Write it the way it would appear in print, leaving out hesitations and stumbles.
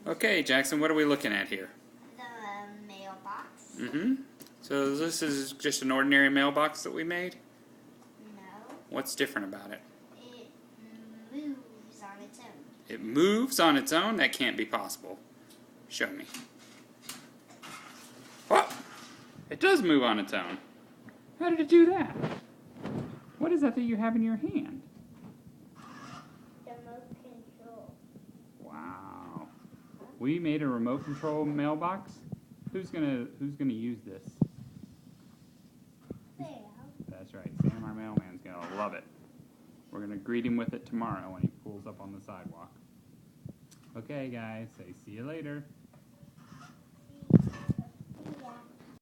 Okay, Jackson, what are we looking at here? The mailbox. Mm-hmm. So this is just an ordinary mailbox that we made? No. What's different about it? It moves on its own. It moves on its own? That can't be possible. Show me. What? It does move on its own. How did it do that? What is that you have in your hand? Remote control. Wow. We made a remote control mailbox? Who's gonna use this? Sam. That's right. Sam, our mailman's gonna love it. We're gonna greet him with it tomorrow when he pulls up on the sidewalk. Okay, guys. Say see you later.